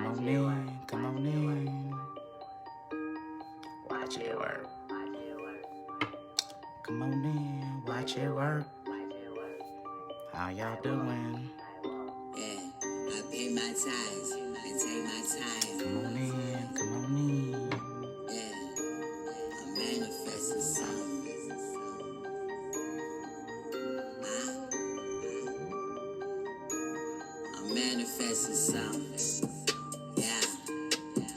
on in, come on in. Watch it work. Come on in, watch it work. How y'all doing? Yeah, I pay my tithes and take my time. Come on in, come on in. Yeah, I'm manifesting something. I'm manifesting something. Yeah,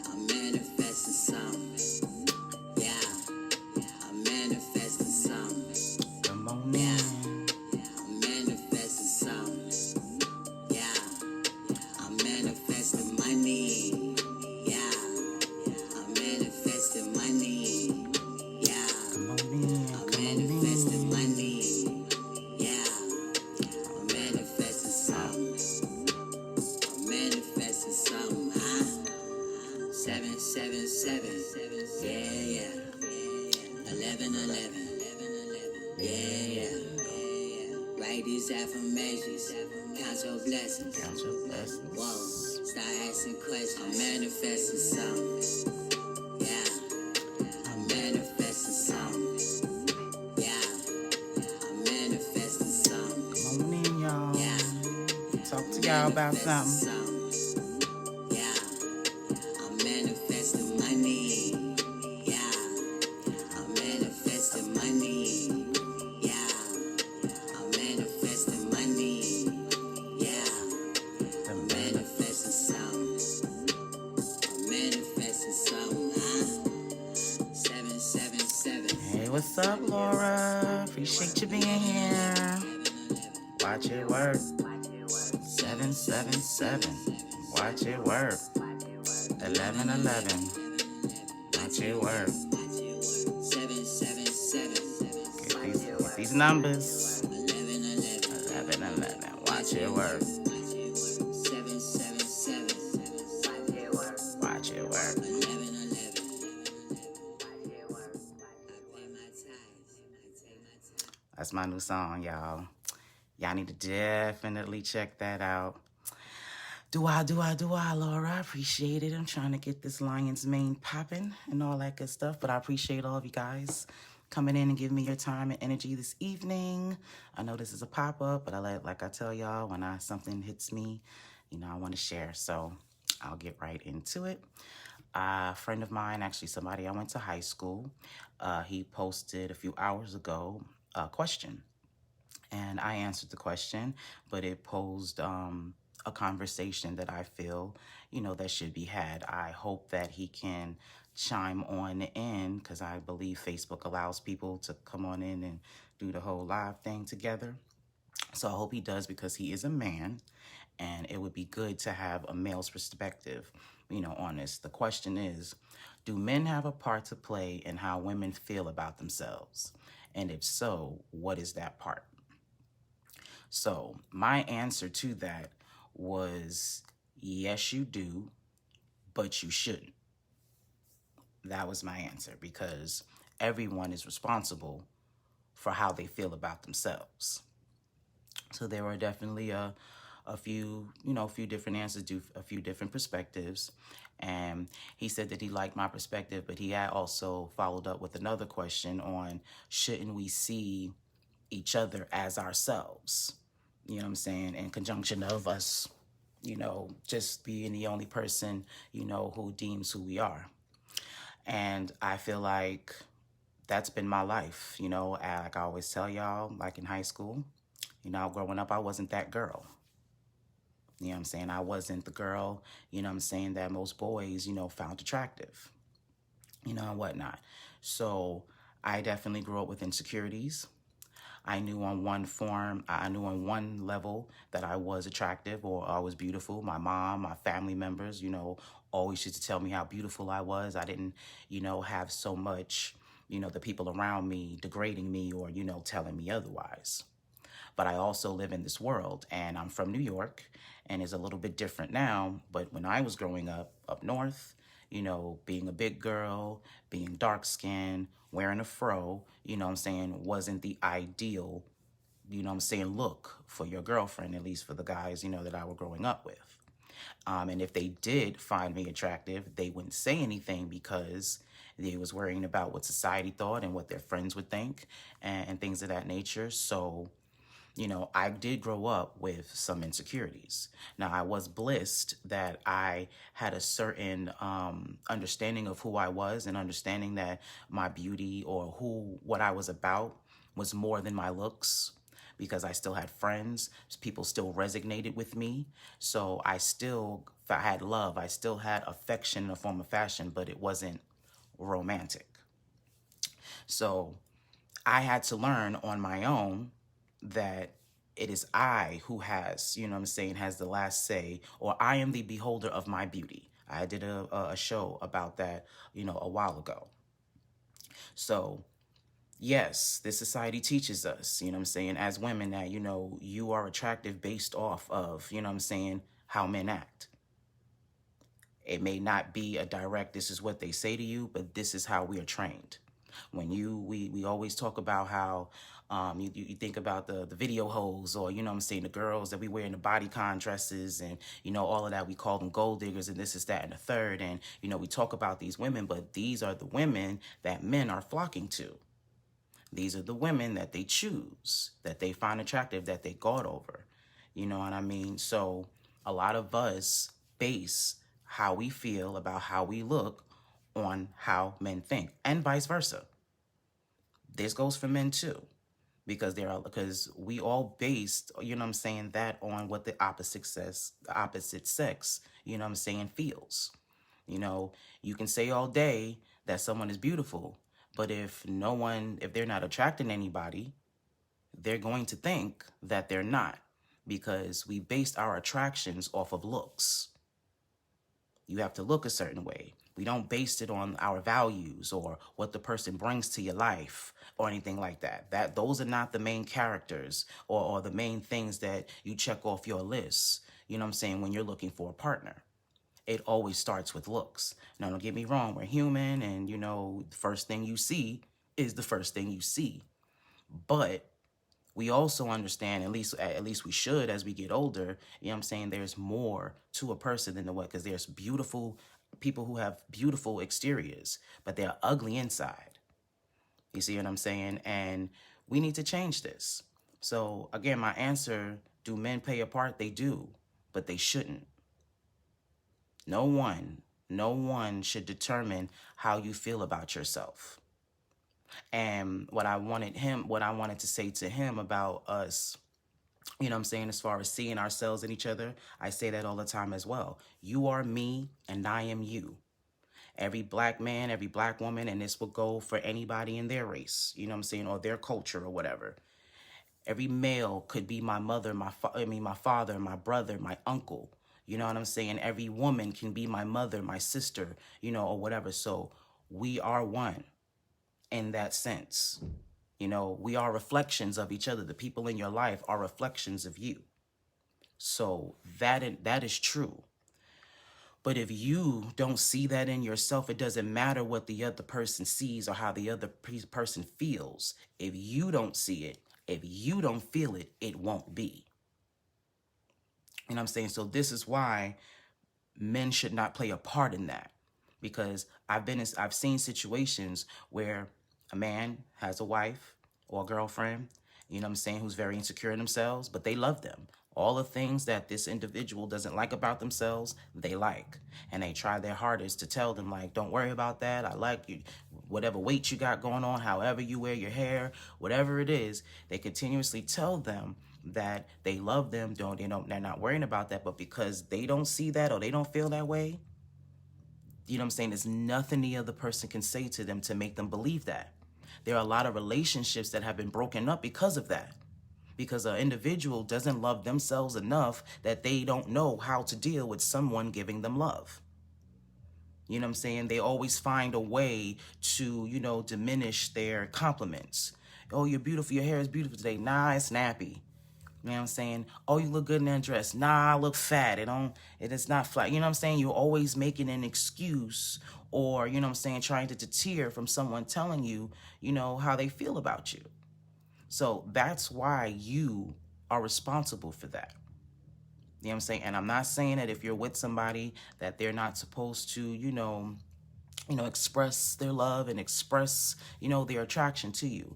I'm manifesting something. Yeah, I'm manifesting something. Come on in. I'm manifesting something. Yeah, I'm manifesting money. Yeah, I'm manifesting money. Yeah, Come on in, I'm come on manifesting in. money. Yeah, I'm manifesting something. I'm manifesting something, huh? 777. Yeah, yeah. 1111. Yeah, yeah. Write these affirmations. Count your blessings. Count your blessings. Whoa. Start asking questions. I'm manifesting something. Yeah. I'm manifesting something. Yeah. I'm manifesting something. Come on in, y'all. Yeah. Talk to y'all about Manifesting something. something. Yeah. I'm manifesting money. Yeah. I'm manifesting money. Yeah. I'm manifesting money. Yeah. I'm manifesting something. I'm manifesting something, huh? 777. Hey, what's up, Laura? Appreciate you being here. Watch it work. 777. Watch it work. 1111. Watch it work. 777. Get these numbers. 1111. 1111. Watch it work. 777. Watch it work. 1111. That's my new song, y'all. Y'all need to definitely check that out. Do I, Laura? I appreciate it. I'm trying to get this lion's mane popping and all that good stuff. But I appreciate all of you guys coming in and giving me your time and energy this evening. I know this is a pop-up, but like I tell y'all, when something hits me, I want to share. So I'll get right into it. A friend of mine, actually somebody I went to high school, he posted a few hours ago a question. And I answered the question, but it posed a conversation that I feel, that should be had. I hope that he can chime on in, because I believe Facebook allows people to come on in and do the whole live thing together. So I hope he does, because he is a man, and it would be good to have a male's perspective, on this. The question is, do men have a part to play in how women feel about themselves? And if so, what is that part? So my answer to that was, yes, you do, but you shouldn't. That was my answer, because everyone is responsible for how they feel about themselves. So there were definitely a few different answers, a few different perspectives. And he said that he liked my perspective, but he had also followed up with another question on, shouldn't we see each other as ourselves? You know what I'm saying? In conjunction of us, just being the only person, who deems who we are. And I feel like that's been my life, like I always tell y'all, like in high school, growing up, I wasn't that girl. You know what I'm saying? I wasn't the girl, that most boys, found attractive, and whatnot. So I definitely grew up with insecurities. I knew on one level that I was attractive or I was beautiful. My mom, my family members, always used to tell me how beautiful I was. I didn't, have so much, the people around me degrading me or, telling me otherwise. But I also live in this world, and I'm from New York, and it's a little bit different now. But when I was growing up north, being a big girl, being dark-skinned, wearing a fro, wasn't the ideal, look for your girlfriend, at least for the guys, that I was growing up with. And if they did find me attractive, they wouldn't say anything because they was worrying about what society thought and what their friends would think and things of that nature. So, you know, I did grow up with some insecurities. Now, I was blessed that I had a certain understanding of who I was and understanding that my beauty or what I was about was more than my looks, because I still had friends. People still resonated with me. So I had love. I still had affection in a form of fashion, but it wasn't romantic. So I had to learn on my own that it is I who has, you know what I'm saying, has the last say, or I am the beholder of my beauty. I did a show about that, you know, a while ago. So yes, this society teaches us, you know what I'm saying, as women that, you know, you are attractive based off of, you know what I'm saying, how men act. It may not be a direct, this is what they say to you, but this is how we are trained. When we always talk about how you think about the video hoes, or, you know what I'm saying, the girls that we wear in the bodycon dresses and, you know, all of that, we call them gold diggers and this is that and the third. And, you know, we talk about these women, but these are the women that men are flocking to. These are the women that they choose, that they find attractive, that they guard over. You know what I mean? So a lot of us base how we feel about how we look on how men think, and vice versa. This goes for men too, because we all based, you know what I'm saying, that on what the opposite sex, you know what I'm saying, feels. You know, you can say all day that someone is beautiful, but if they're not attracting anybody, they're going to think that they're not, because we based our attractions off of looks. You have to look a certain way. We don't base it on our values or what the person brings to your life or anything like that. Those are not the main characters or the main things that you check off your list, you know what I'm saying, when you're looking for a partner. It always starts with looks. Now, don't get me wrong, we're human, and, you know, the first thing you see is the first thing you see. But we also understand, at least we should as we get older, you know what I'm saying, there's more to a person than the what, because there's beautiful people who have beautiful exteriors, but they're ugly inside. You see what I'm saying? And we need to change this. So again, my answer, do men play a part? They do, but they shouldn't. No one should determine how you feel about yourself. And what I wanted to say to him about us, you know what I'm saying, as far as seeing ourselves in each other, I say that all the time as well. You are me and I am you. Every black man, every black woman, and this will go for anybody in their race, you know what I'm saying, or their culture or whatever. Every male could be my mother, my father, my brother, my uncle. You know what I'm saying? Every woman can be my mother, my sister, you know, or whatever. So we are one in that sense. You know, we are reflections of each other. The people in your life are reflections of you. So that is true. But if you don't see that in yourself, it doesn't matter what the other person sees or how the other person feels. If you don't see it, if you don't feel it, it won't be. You know what I'm saying? So this is why men should not play a part in that. Because I've seen situations where a man has a wife or a girlfriend, you know what I'm saying, who's very insecure in themselves, but they love them. All the things that this individual doesn't like about themselves, they like. And they try their hardest to tell them, like, don't worry about that. I like you. Whatever weight you got going on, however you wear your hair, whatever it is, they continuously tell them that they love them. They're not worrying about that. But because they don't see that or they don't feel that way, you know what I'm saying, there's nothing the other person can say to them to make them believe that. There are a lot of relationships that have been broken up because of that. Because an individual doesn't love themselves enough that they don't know how to deal with someone giving them love. You know what I'm saying? They always find a way to, you know, diminish their compliments. Oh, you're beautiful. Your hair is beautiful today. Nah, it's nappy. You know what I'm saying? Oh, you look good in that dress. Nah, I look fat. It is not flat. You know what I'm saying? You're always making an excuse, or, you know what I'm saying, trying to deter from someone telling you, you know, how they feel about you. So that's why you are responsible for that. You know what I'm saying? And I'm not saying that if you're with somebody that they're not supposed to, express their love and express, their attraction to you.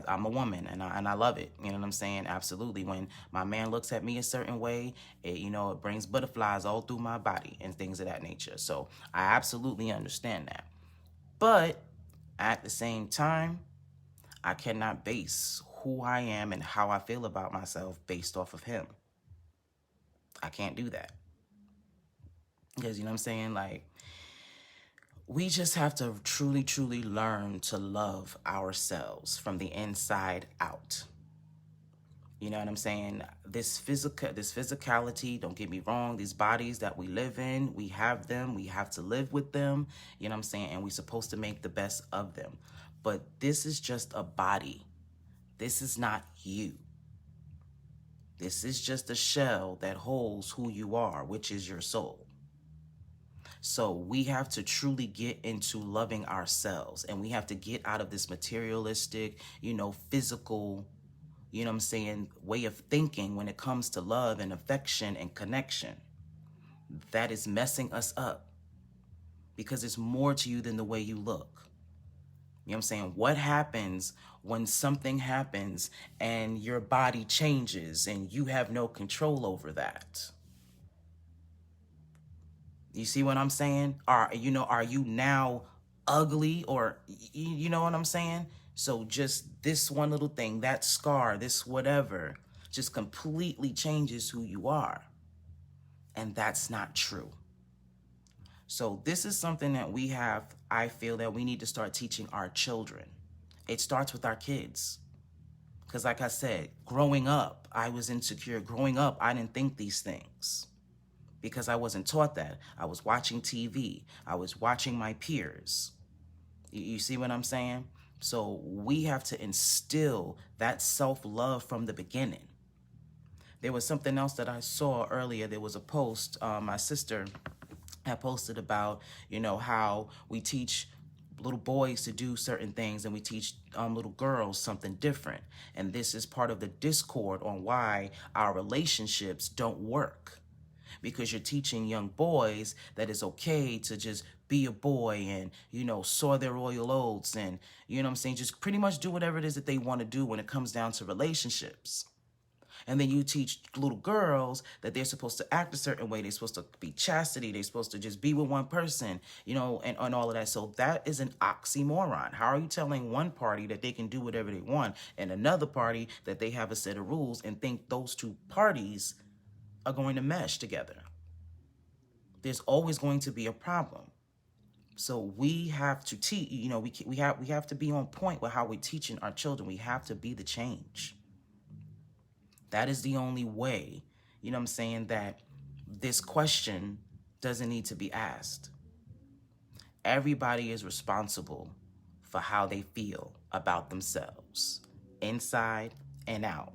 I'm a woman and I love it. You know what I'm saying? Absolutely. When my man looks at me a certain way, it brings butterflies all through my body and things of that nature. So I absolutely understand that. But at the same time, I cannot base who I am and how I feel about myself based off of him. I can't do that. Because, you know what I'm saying? Like, we just have to truly, truly learn to love ourselves from the inside out. You know what I'm saying? This physicality, don't get me wrong, these bodies that we live in, we have them, we have to live with them, you know what I'm saying? And we're supposed to make the best of them. But this is just a body. This is not you. This is just a shell that holds who you are, which is your soul. So we have to truly get into loving ourselves, and we have to get out of this materialistic, physical, you know what I'm saying, way of thinking when it comes to love and affection and connection. That is messing us up, because it's more to you than the way you look. You know what I'm saying? What happens when something happens and your body changes and you have no control over that? You see what I'm saying? Are you now ugly, or you know what I'm saying? So just this one little thing, that scar, this whatever, just completely changes who you are. And that's not true. So this is something that I feel that we need to start teaching our children. It starts with our kids. Because like I said, growing up, I was insecure. Growing up, I didn't think these things, because I wasn't taught that. I was watching TV. I was watching my peers. You see what I'm saying? So we have to instill that self-love from the beginning. There was something else that I saw earlier. There was a post my sister had posted about, how we teach little boys to do certain things and we teach little girls something different. And this is part of the discord on why our relationships don't work. Because you're teaching young boys that it's okay to just be a boy and, sow their royal oats and, just pretty much do whatever it is that they want to do when it comes down to relationships. And then you teach little girls that they're supposed to act a certain way. They're supposed to be chastity. They're supposed to just be with one person, and all of that. So that is an oxymoron. How are you telling one party that they can do whatever they want and another party that they have a set of rules and think those two parties are going to mesh together? There's always going to be a problem. So we have to teach, we have to be on point with how we're teaching our children. We have to be the change. That is the only way, that this question doesn't need to be asked. Everybody is responsible for how they feel about themselves, inside and out.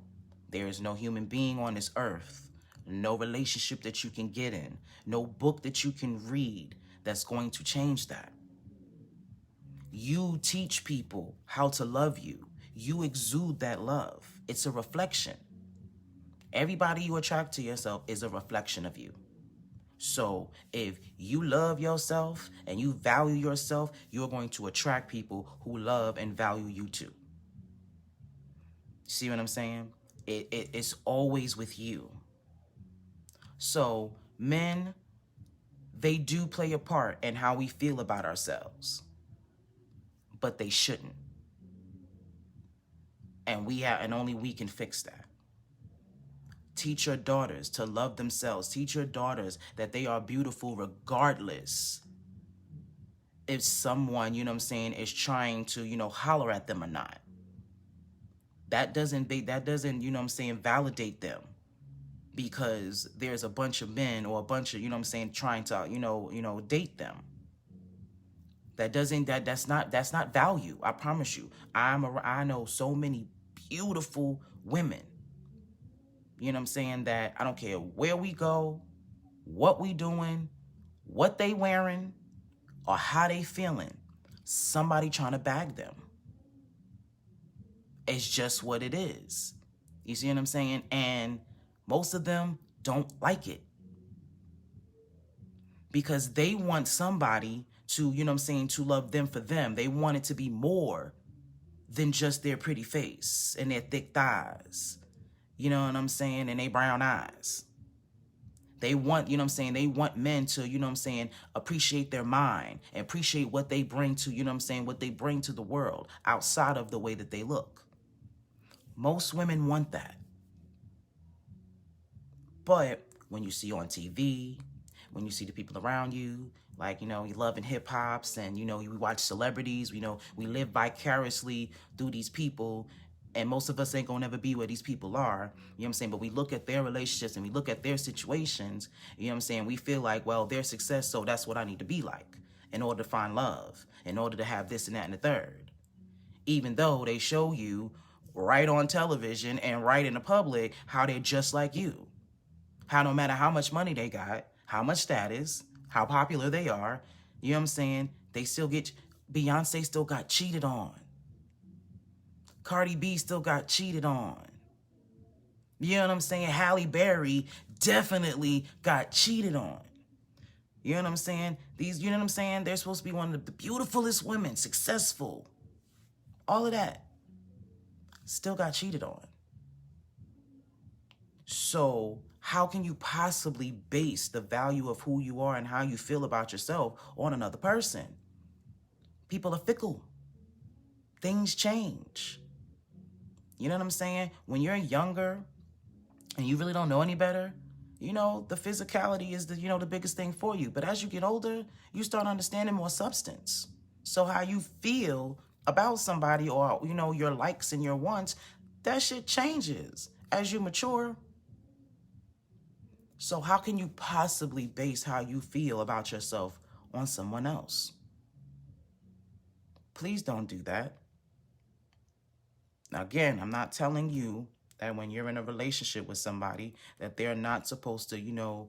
There is no human being on this earth, no relationship that you can get in, no book that you can read that's going to change that. You teach people how to love you. You exude that love. It's a reflection. Everybody you attract to yourself is a reflection of you. So if you love yourself and you value yourself, you're going to attract people who love and value you too. See what I'm saying? It's always with you. So men, they do play a part in how we feel about ourselves, but they shouldn't. And only we can fix that. Teach your daughters to love themselves. Teach your daughters that they are beautiful regardless if someone, is trying to, holler at them or not. That doesn't, validate them because there's a bunch of men or a bunch of, trying to, date them. That's not value. I promise you. I know so many beautiful women, that I don't care where we go, what we doing, what they wearing, or how they feeling, somebody trying to bag them. It's just what it is. You see what I'm saying? And most of them don't like it. Because they want somebody to, to love them for them. They want it to be more than just their pretty face and their thick thighs. You know what I'm saying? And their brown eyes. They want, they want men to, appreciate their mind and appreciate what they bring to, what they bring to the world outside of the way that they look. Most women want that. But when you see on TV, when you see the people around you, like, you loving hip hops and, we watch celebrities, we live vicariously through these people. And most of us ain't gonna never be where these people are, But we look at their relationships and we look at their situations, We feel like, well, their success, so that's what I need to be like in order to find love, in order to have this and that and the third. Even though they show you right on television and right in the public how they're just like you. How no matter how much money they got, how much status, how popular they are, they still get, Beyonce still got cheated on. Cardi B still got cheated on. You know what I'm saying? Halle Berry definitely got cheated on. You know what I'm saying? They're supposed to be one of the beautifulest women, successful. All of that. Still got cheated on. So how can you possibly base the value of who you are and how you feel about yourself on another person? People are fickle. Things change. You know what I'm saying? When you're younger and you really don't know any better, the physicality is the biggest thing for you. But as you get older, you start understanding more substance. So how you feel about somebody or, your likes and your wants, that shit changes as you mature. So how can you possibly base how you feel about yourself on someone else? Please don't do that. Now, again, I'm not telling you that when you're in a relationship with somebody that they're not supposed to,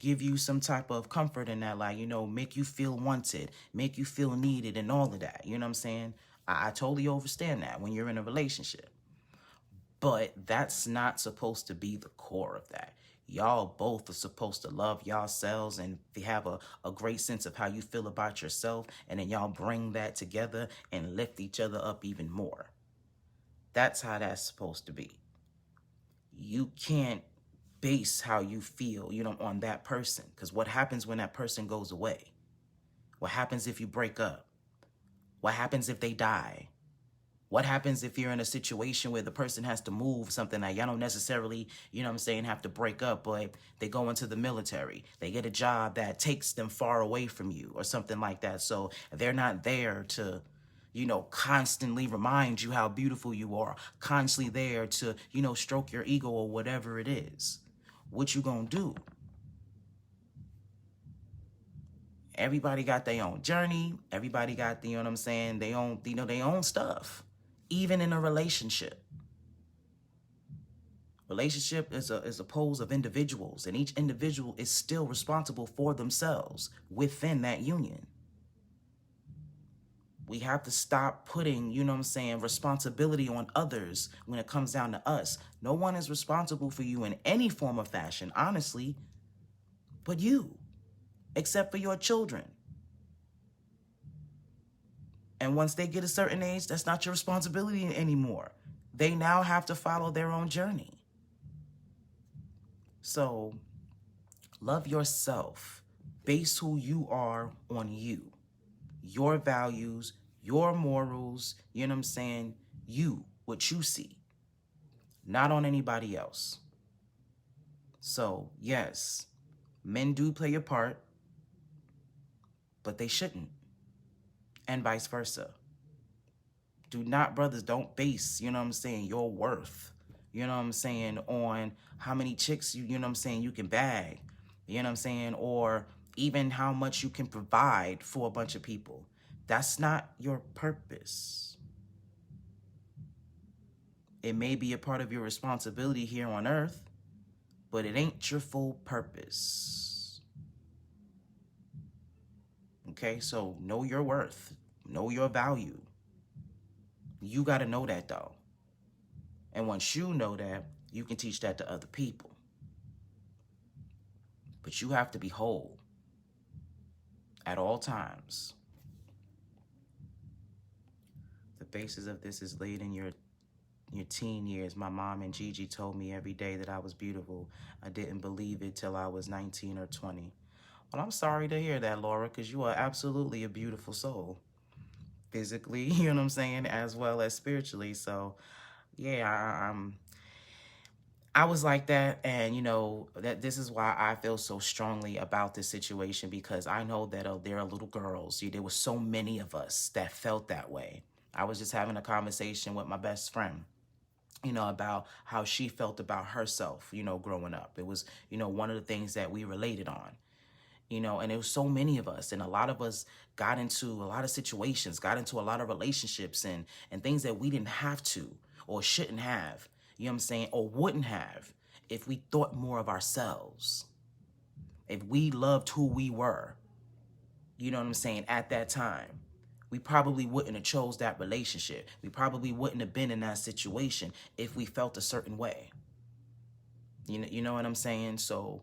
give you some type of comfort in that, like, make you feel wanted, make you feel needed and all of that. You know what I'm saying? I totally understand that when you're in a relationship. But that's not supposed to be the core of that. Y'all both are supposed to love yourselves and have a great sense of how you feel about yourself. And then y'all bring that together and lift each other up even more. That's how that's supposed to be. You can't base how you feel, on that person. Because what happens when that person goes away? What happens if you break up? What happens if they die? What happens if you're in a situation where the person has to move something that y'all don't necessarily, have to break up, but they go into the military. They get a job that takes them far away from you or something like that. So they're not there to, constantly remind you how beautiful you are, constantly there to, stroke your ego or whatever it is. What you gonna do? Everybody got their own journey. Everybody got, their own, their own stuff. Even in a relationship. Relationship is a pose of individuals, and each individual is still responsible for themselves within that union. We have to stop putting, responsibility on others when it comes down to us. No one is responsible for you in any form or fashion, honestly, but you, except for your children. And once they get a certain age, that's not your responsibility anymore. They now have to follow their own journey. So, love yourself. Base who you are on you. Your values, your morals, you, what you see. Not on anybody else. So, yes, men do play a part, but they shouldn't. And vice versa. Brothers, don't base, your worth, on how many chicks you can bag, or even how much you can provide for a bunch of people. That's not your purpose. It may be a part of your responsibility here on earth, but it ain't your full purpose. Okay, so know your worth, know your value. You got to know that, though. And once you know that, you can teach that to other people. but you have to be whole at all times. The basis of this is laid in your teen years. My mom and Gigi told me every day that I was beautiful. I didn't believe it till I was 19 or 20. Well, I'm sorry to hear that, Laura, because you are absolutely a beautiful soul. Physically, you know what I'm saying, as well as spiritually. So, yeah, I was like that, and that this is why I feel so strongly about this situation, because I know that there are little girls. There were so many of us that felt that way. I was just having a conversation with my best friend, about how she felt about herself, growing up. It was, one of the things that we related on, and it was so many of us, and a lot of us got into a lot of situations, got into a lot of relationships and things that we didn't have to or shouldn't have, you know what I'm saying, or wouldn't have if we thought more of ourselves, if we loved who we were, you know what I'm saying, at that time. We probably wouldn't have chose that relationship. We probably wouldn't have been in that situation if we felt a certain way. You know what I'm saying? So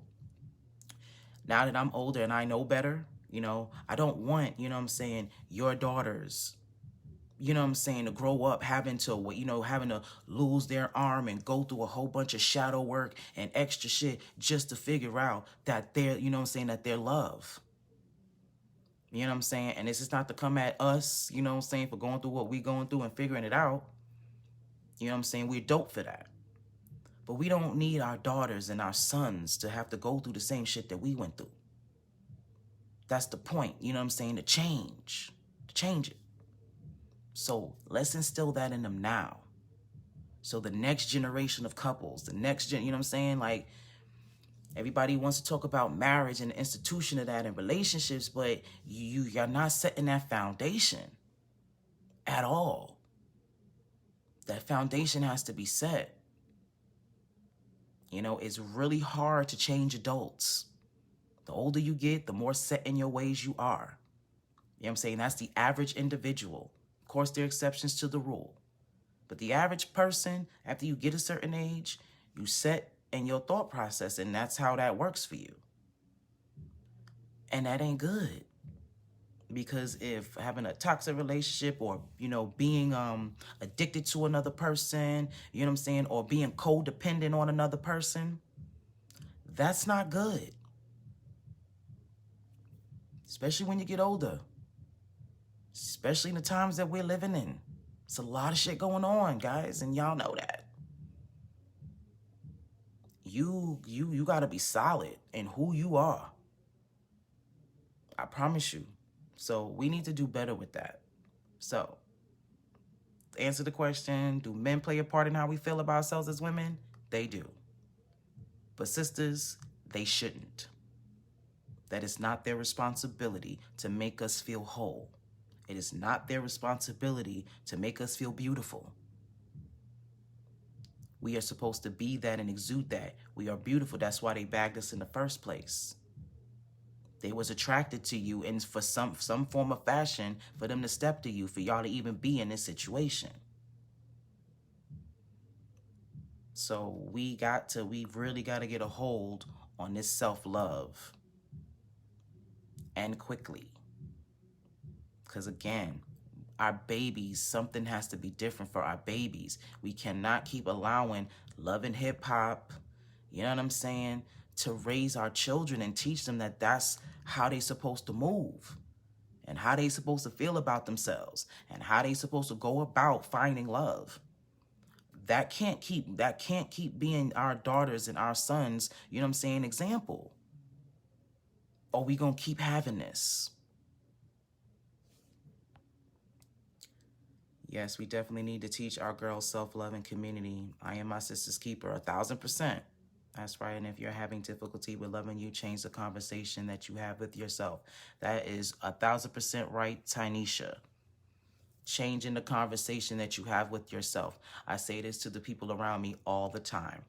now that I'm older and I know better, I don't want, your daughters, to grow up having to lose their arm and go through a whole bunch of shadow work and extra shit just to figure out that they're, that they're loved. You know what I'm saying? And this is not to come at us, for going through what we going through and figuring it out. You know what I'm saying? We're dope for that. But we don't need our daughters and our sons to have to go through the same shit that we went through. That's the point, to change it. So let's instill that in them now. So the next generation of couples, the next gen, like, everybody wants to talk about marriage and the institution of that and relationships, but you're not setting that foundation at all. That foundation has to be set. It's really hard to change adults. The older you get, the more set in your ways you are. You know what I'm saying? That's the average individual. Of course, there are exceptions to the rule. But the average person, after you get a certain age, you set in your thought process, and that's how that works for you. And that ain't good. Because if having a toxic relationship or, being addicted to another person, you know what I'm saying, or being codependent on another person, that's not good. Especially when you get older. Especially in the times that we're living in. It's a lot of shit going on, guys, and y'all know that. You gotta be solid in who you are. I promise you. So we need to do better with that. So, to answer the question, do men play a part in how we feel about ourselves as women? They do. But sisters, they shouldn't. That is not their responsibility to make us feel whole. It is not their responsibility to make us feel beautiful. We are supposed to be that and exude that. We are beautiful. That's why they bagged us in the first place. They was attracted to you and for some form of fashion for them to step to you, for y'all to even be in this situation. So we really got to get a hold on this self-love. And quickly. Because again, our babies, something has to be different for our babies. We cannot keep allowing love and hip hop, you know what I'm saying, to raise our children and teach them that that's how they're supposed to move and how they're supposed to feel about themselves and how they're supposed to go about finding love. That can't keep being our daughters and our sons, you know what I'm saying, example. Or we gonna keep having this. Yes, we definitely need to teach our girls self-love and community. I am my sister's keeper, 1,000%. That's right. And if you're having difficulty with loving you, change the conversation that you have with yourself. That is 1,000% right, Tynesha. Changing the conversation that you have with yourself. I say this to the people around me all the time.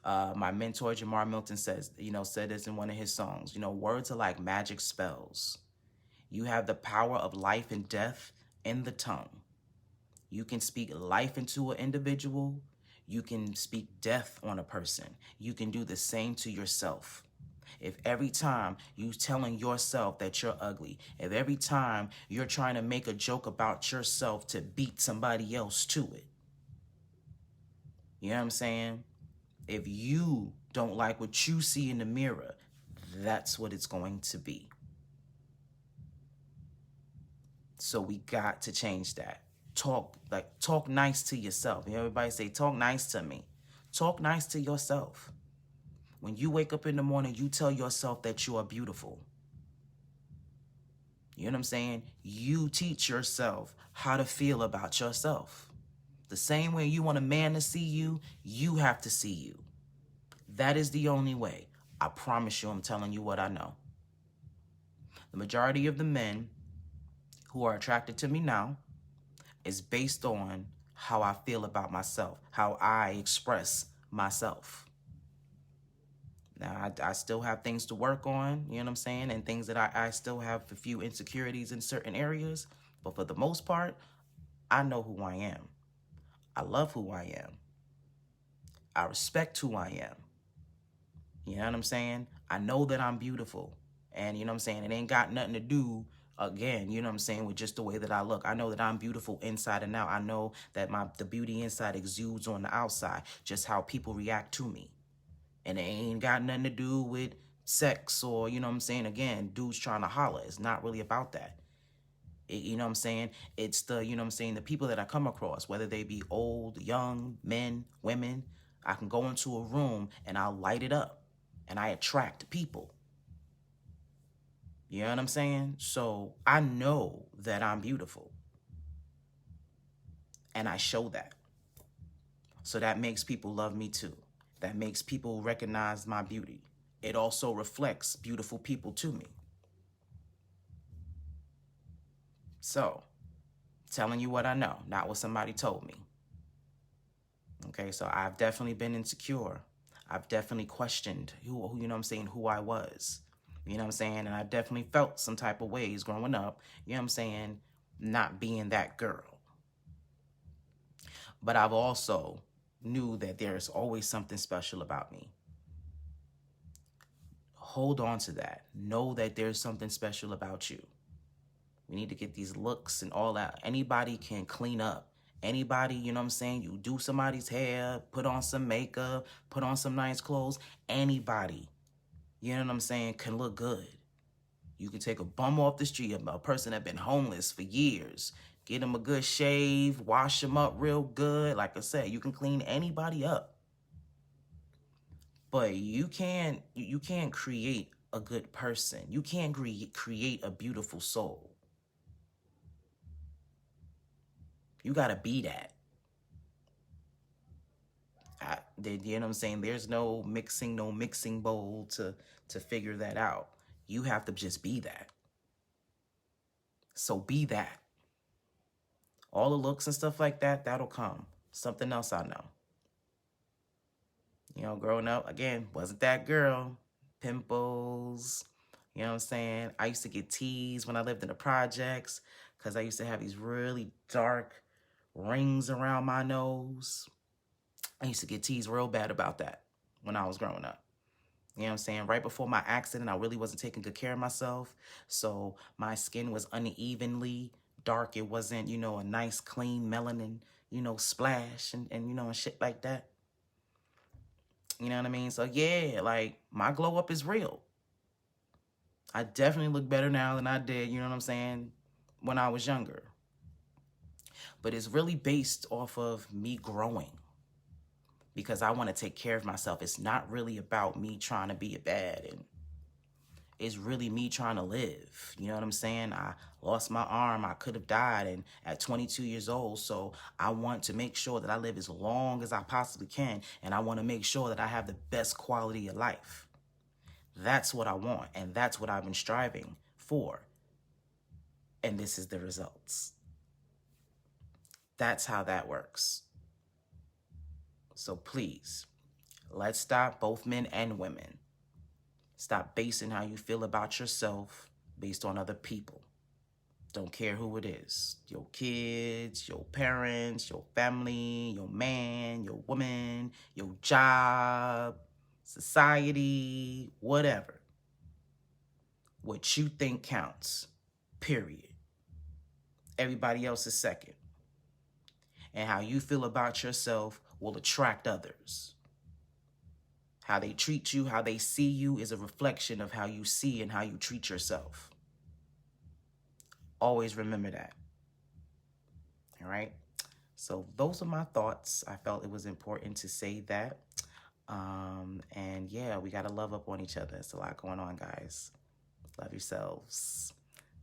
My mentor, Jamar Milton, said this in one of his songs. Words are like magic spells. You have the power of life and death in the tongue. You can speak life into an individual. You can speak death on a person. You can do the same to yourself. if every time you telling yourself that you're ugly, if every time you're trying to make a joke about yourself to beat somebody else to it, you know what I'm saying? If you don't like what you see in the mirror, that's what it's going to be. So we got to change that. Talk nice to yourself. You know, everybody say, talk nice to me. Talk nice to yourself. When you wake up in the morning, you tell yourself that you are beautiful. You know what I'm saying? You teach yourself how to feel about yourself. The same way you want a man to see you, you have to see you. That is the only way. I promise you, I'm telling you what I know. The majority of the men who are attracted to me now is based on how I feel about myself, how I express myself. Now, I still have things to work on, you know what I'm saying, and things that I still have a few insecurities in certain areas, but for the most part, I know who I am. I love who I am. I respect who I am. You know what I'm saying? I know that I'm beautiful, and you know what I'm saying, it ain't got nothing to do, again, you know what I'm saying, with just the way that I look. I know that I'm beautiful inside and out. I know that the beauty inside exudes on the outside, just how people react to me. And it ain't got nothing to do with sex or, you know what I'm saying, again, dudes trying to holler. It's not really about that. You know what I'm saying? It's the, you know what I'm saying, the people that I come across, whether they be old, young, men, women. I can go into a room and I'll light it up and I attract people. You know what I'm saying? So I know that I'm beautiful. And I show that. So that makes people love me too. That makes people recognize my beauty. It also reflects beautiful people to me. So, telling you what I know, not what somebody told me. Okay, so I've definitely been insecure. I've definitely questioned who you know what I'm saying, who I was. You know what I'm saying? And I definitely felt some type of ways growing up, you know what I'm saying, not being that girl. But I've also knew that there's always something special about me. Hold on to that. Know that there's something special about you. We need to get these looks and all that. Anybody can clean up. Anybody, you know what I'm saying? You do somebody's hair, put on some makeup, put on some nice clothes. Anybody, you know what I'm saying, can look good. You can take a bum off the street, a person that been homeless for years, get them a good shave, wash them up real good. Like I said, you can clean anybody up. But you can't create a good person. You can't create a beautiful soul. You got to be that. You know what I'm saying? There's no mixing bowl to figure that out. You have to just be that. So be that. All the looks and stuff like that, that'll come. Something else I know. You know, growing up, again, wasn't that girl. Pimples, you know what I'm saying? I used to get teased when I lived in the projects because I used to have these really dark rings around my nose. I used to get teased real bad about that when I was growing up. You know what I'm saying? Right before my accident, I really wasn't taking good care of myself. So my skin was unevenly dark. It wasn't, you know, a nice, clean melanin, you know, splash and you know, and shit like that. You know what I mean? So yeah, like my glow up is real. I definitely look better now than I did, you know what I'm saying, when I was younger. But it's really based off of me growing because I want to take care of myself. It's not really about me trying to be a bad, and it's really me trying to live. You know what I'm saying? I lost my arm. I could have died and at 22 years old. So I want to make sure that I live as long as I possibly can. And I want to make sure that I have the best quality of life. That's what I want. And that's what I've been striving for. And this is the results. That's how that works. So please, let's stop, both men and women. Stop basing how you feel about yourself based on other people. Don't care who it is. Your kids, your parents, your family, your man, your woman, your job, society, whatever. What you think counts, period. Everybody else is second. And how you feel about yourself will attract others. How they treat you, how they see you is a reflection of how you see and how you treat yourself. Always remember that. All right? So those are my thoughts. I felt it was important to say that. And yeah, we got to love up on each other. It's a lot going on, guys. Love yourselves.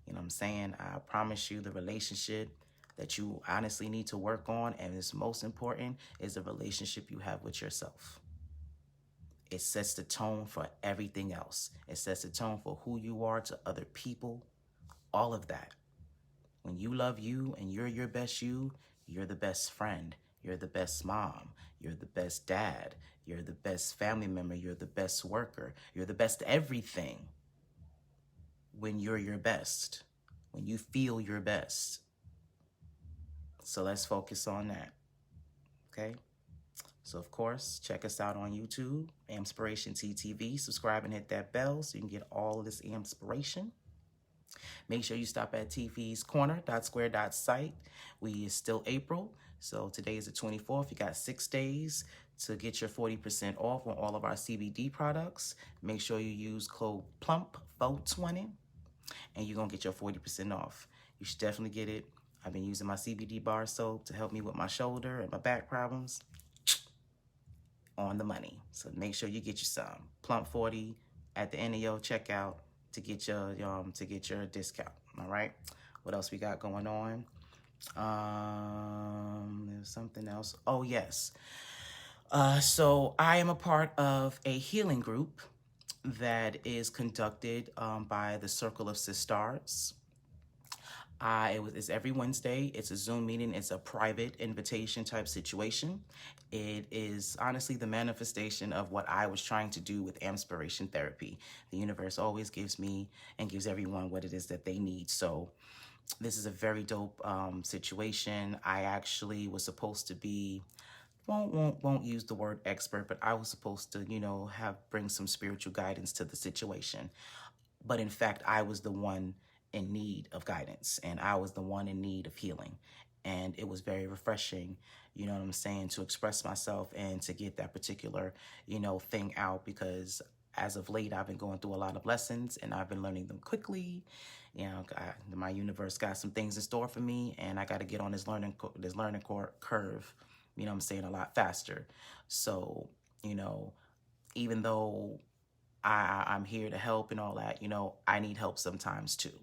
You know what I'm saying? I promise you the relationship that you honestly need to work on, and is most important, is the relationship you have with yourself. It sets the tone for everything else. It sets the tone for who you are to other people, all of that. When you love you and you're your best you're the best friend, you're the best mom, you're the best dad, you're the best family member, you're the best worker, you're the best everything when you're your best, when you feel your best. So let's focus on that, okay? So, of course, check us out on YouTube, AMPspirationTTV. Subscribe and hit that bell so you can get all of this inspiration. Make sure you stop at TV's Corner, .square.site. It's still April, so today is the 24th. You got 6 days to get your 40% off on all of our CBD products. Make sure you use code PLUMP420, and you're going to get your 40% off. You should definitely get it. I've been using my CBD bar soap to help me with my shoulder and my back problems. On the money. So make sure you get you some. Plump40 at the end of your checkout to get your discount. All right. What else we got going on? There's something else. Oh yes. So I am a part of a healing group that is conducted by the Circle of Sisters. It's every Wednesday. It's a Zoom meeting. It's a private invitation type situation. It is honestly the manifestation of what I was trying to do with AMPspiration therapy. The universe always gives me and gives everyone what it is that they need. So this is a very dope situation. I actually was supposed to be, won't use the word expert, but I was supposed to, bring some spiritual guidance to the situation. But in fact, I was the one in need of guidance, and I was the one in need of healing. And it was very refreshing, you know what I'm saying, to express myself and to get that particular, thing out, because as of late, I've been going through a lot of lessons and I've been learning them quickly. My universe got some things in store for me, and I got to get on this learning curve, you know what I'm saying, a lot faster. So, even though I'm here to help and all that, I need help sometimes too.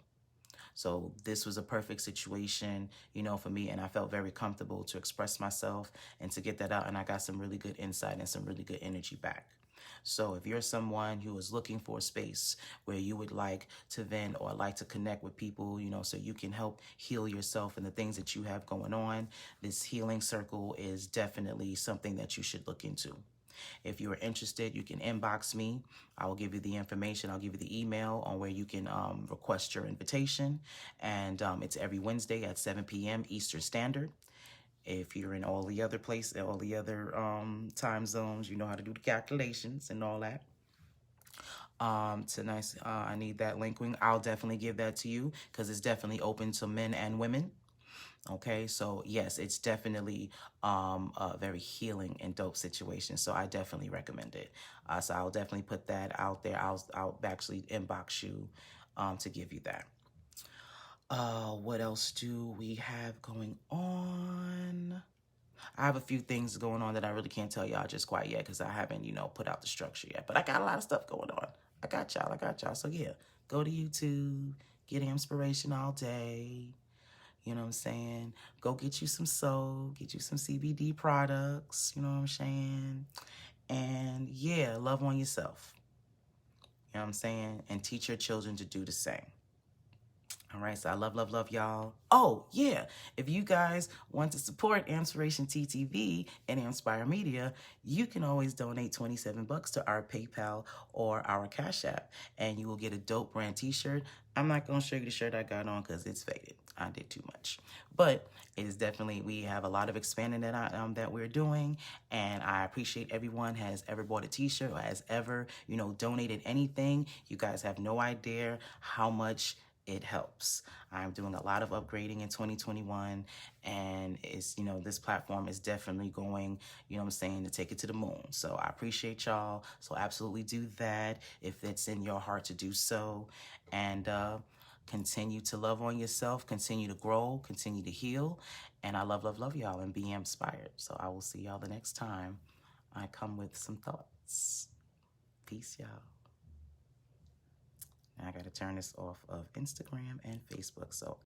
So this was a perfect situation, for me, and I felt very comfortable to express myself and to get that out, and I got some really good insight and some really good energy back. So if you're someone who is looking for a space where you would like to vent or like to connect with people, so you can help heal yourself and the things that you have going on, this healing circle is definitely something that you should look into. If you are interested, you can inbox me. I will give you the information. I'll give you the email on where you can request your invitation. And it's every Wednesday at 7 p.m. Eastern Standard. If you're in all the other time zones, you know how to do the calculations and all that. Tonight, I need that link. I'll definitely give that to you because it's definitely open to men and women. Okay, so yes, it's definitely a very healing and dope situation. So I definitely recommend it. So I'll definitely put that out there. I'll actually inbox you to give you that. What else do we have going on? I have a few things going on that I really can't tell y'all just quite yet because I haven't, put out the structure yet. But I got a lot of stuff going on. I got y'all. So yeah, go to YouTube, get inspiration all day. You know what I'm saying? Go get you some soap, get you some CBD products, you know what I'm saying? And yeah, love on yourself. You know what I'm saying? And teach your children to do the same. All right, so I love y'all. Oh, yeah. If you guys want to support Inspiration TTV and Inspire Media, you can always donate $27 to our PayPal or our Cash App, and you will get a dope brand t-shirt. I'm not going to show you the shirt I got on because it's faded. I did too much. But it is definitely, we have a lot of expanding that we're doing, and I appreciate everyone has ever bought a t-shirt or has ever, donated anything. You guys have no idea how much it helps. I'm doing a lot of upgrading in 2021, and it's, this platform is definitely going, to take it to the moon. So I appreciate y'all. So absolutely do that if it's in your heart to do so. And continue to love on yourself, continue to grow, continue to heal. And I love y'all and be inspired. So I will see y'all the next time I come with some thoughts. Peace, y'all. Now I got to turn this off of Instagram and Facebook. So